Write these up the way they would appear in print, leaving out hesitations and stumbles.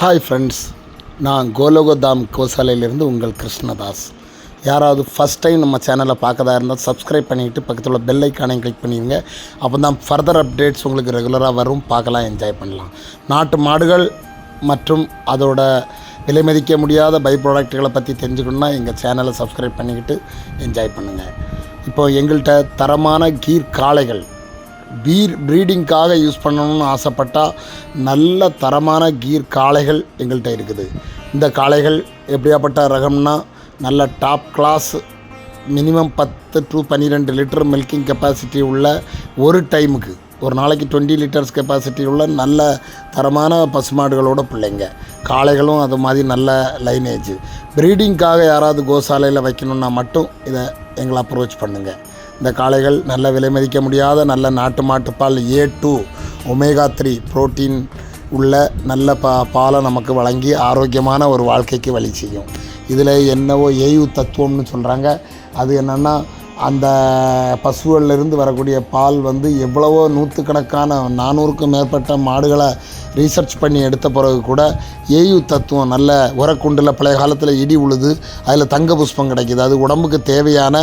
Hi friends, நான் கோலோகதாம் கோசாலையிலிருந்து உங்கள் கிருஷ்ணதாஸ். யாராவது ஃபஸ்ட் டைம் நம்ம சேனலை பார்க்கதா இருந்தால் சப்ஸ்கிரைப் பண்ணிவிட்டு பக்கத்தில் உள்ள பெல் ஐக்கானையும் கிளிக் பண்ணிடுங்க. அப்போ தான் ஃபர்தர் அப்டேட்ஸ் உங்களுக்கு ரெகுலராக வரும், பார்க்கலாம், என்ஜாய் பண்ணலாம். நாட்டு மாடுகள் மற்றும் அதோட விலை மதிக்க முடியாத பை ப்ராடக்ட்டுகளை பற்றி தெரிஞ்சுக்கணுன்னா எங்கள் சேனலை சப்ஸ்கிரைப் பண்ணிக்கிட்டு என்ஜாய் பண்ணுங்கள். இப்போது எங்கள்கிட்ட தரமான கீர் காளைகள் ப்ரீடிங்காக யூஸ் பண்ணணும்னு ஆசைப்பட்டால் நல்ல தரமான கீர் காளைகள் எங்கள்கிட்ட இருக்குது. இந்த காளைகள் எப்படியாப்பட்ட ரகம்னா நல்ல top class, minimum 10 to 12 litre milking capacity உள்ள, ஒரு டைமுக்கு ஒரு நாளைக்கு 20 லிட்டர்ஸ் கெப்பாசிட்டி உள்ள நல்ல தரமான பசுமாடுகளோட பிள்ளைங்க. காளைகளும் அது மாதிரி நல்ல லைனேஜ். ப்ரீடிங்காக யாராவது கோசாலையில் வைக்கணுன்னா மட்டும் இதை எங்களை அப்ரோச் பண்ணுங்கள். இந்த காளைகள் நல்ல விலை மதிக்க முடியாத நல்ல நாட்டு மாட்டுப்பால் A2 ஒமேகா 3 புரோட்டீன் உள்ள நல்ல பாலை நமக்கு வழங்கி ஆரோக்கியமான ஒரு வாழ்க்கைக்கு வழி செய்யும். இதில் என்னவோ ஏயு தத்துவம்னு சொல்கிறாங்க. அது என்னென்னா, அந்த பசுகளிலிருந்து வரக்கூடிய பால் எவ்வளவோ நூற்றுக்கணக்கான 400க்கும் மேற்பட்ட மாடுகளை ரீசர்ச் பண்ணி எடுத்த பிறகு கூட ஏயு தத்துவம் நல்ல உரக்குண்டில் பழைய காலத்தில் இடி உழுது அதில் தங்க புஷ்பம் கிடைக்கிது. அது உடம்புக்கு தேவையான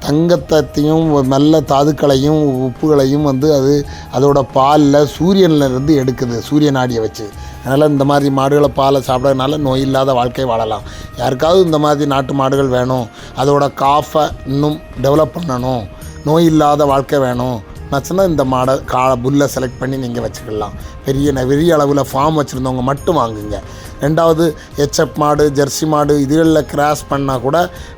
தங்கத்தையும் நல்ல தாதுக்களையும் உப்புகளையும் அது அதோட பாலில் சூரியனிலிருந்து எடுக்குது, சூரிய நாடியை வச்சு. அதனால் இந்த மாதிரி மாடுகளை பாலை சாப்பிட்றதுனால நோய் இல்லாத வாழ்க்கை வாழலாம். யாருக்காவது இந்த மாதிரி நாட்டு மாடுகள் வேணும், அதோட காஃபை இன்னும் டெவலப் பண்ணணும், நோய் இல்லாத வாழ்க்கை வேணும் நச்சுன்னா இந்த புல்லை செலக்ட் பண்ணி நீங்கள் வச்சுக்கலாம். பெரிய அளவில் ஃபார்ம் வச்சுருந்தவங்க மட்டும் வாங்குங்க. ரெண்டாவது, HF மாடு, ஜெர்சி மாடு இதுகளில் கிராஸ் பண்ணால் கூட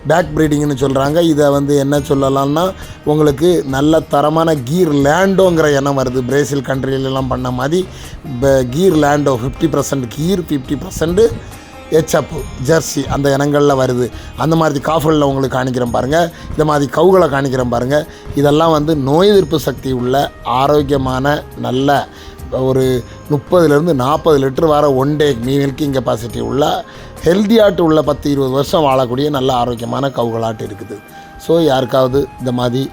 பேக் ப்ரீடிங்னு சொல்கிறாங்க. இதை என்ன சொல்லலாம்னா, உங்களுக்கு நல்ல தரமான கீர் லேண்டோங்கிற எண்ணம் வருது. பிரேசில் கண்ட்ரிலெலாம் பண்ண மாதிரி கீர் லேண்டோ 50% கீர், 50% HF ஜெர்சி அந்த இனங்களில் வருது. அந்த மாதிரி காஃப்களில் உங்களுக்கு காணிக்கிறேன் பாருங்கள். இந்த மாதிரி கவுகளை காணிக்கிறேன் பாருங்கள். இதெல்லாம் நோய் எதிர்ப்பு சக்தி உள்ள ஆரோக்கியமான நல்ல ஒரு 30 to 40 லிட்டர் வர ஒன் டே மில்கிங் கெப்பாசிட்டி உள்ள ஹெல்த்தியாட்டு உள்ள 10-20 வருஷம் வாழக்கூடிய நல்ல ஆரோக்கியமான கவுகளாட்டு இருக்குது. ஸோ யாருக்காவது இந்த மாதிரி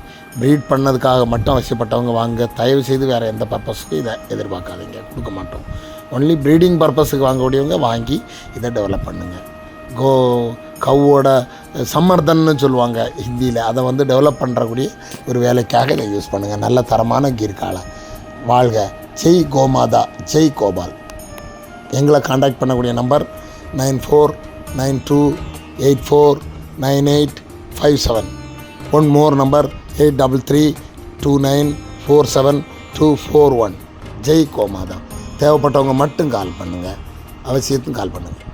ப்ரீட் பண்ணதுக்காக மட்டும் அவசியப்பட்டவங்க வாங்க. தயவு செய்து வேறு எந்த பர்பஸுக்கும் இதை எதிர்பார்க்காதீங்க, கொடுக்க மாட்டோம். ஒன்லி ப்ரீடிங் பர்பஸுக்கு வாங்கக்கூடியவங்க வாங்கி இதை டெவலப் பண்ணுங்கள். கவ்வோட சம்மர்தன்னு சொல்லுவாங்க ஹிந்தியில், அதை டெவலப் பண்ணுறக்கூடிய ஒரு வேலைக்காக இதை யூஸ் பண்ணுங்கள். நல்ல தரமான கீர்காலை. வாழ்க! ஜெய் கோமாதா, ஜெய் கோபால். எங்களை காண்டாக்ட் பண்ணக்கூடிய number 9492849857. One more number 8332947241. Jai Gomata. தேவைப்பட்டவங்க மட்டும் கால் பண்ணுங்கள், அவசியத்தும் கால் பண்ணுங்கள்.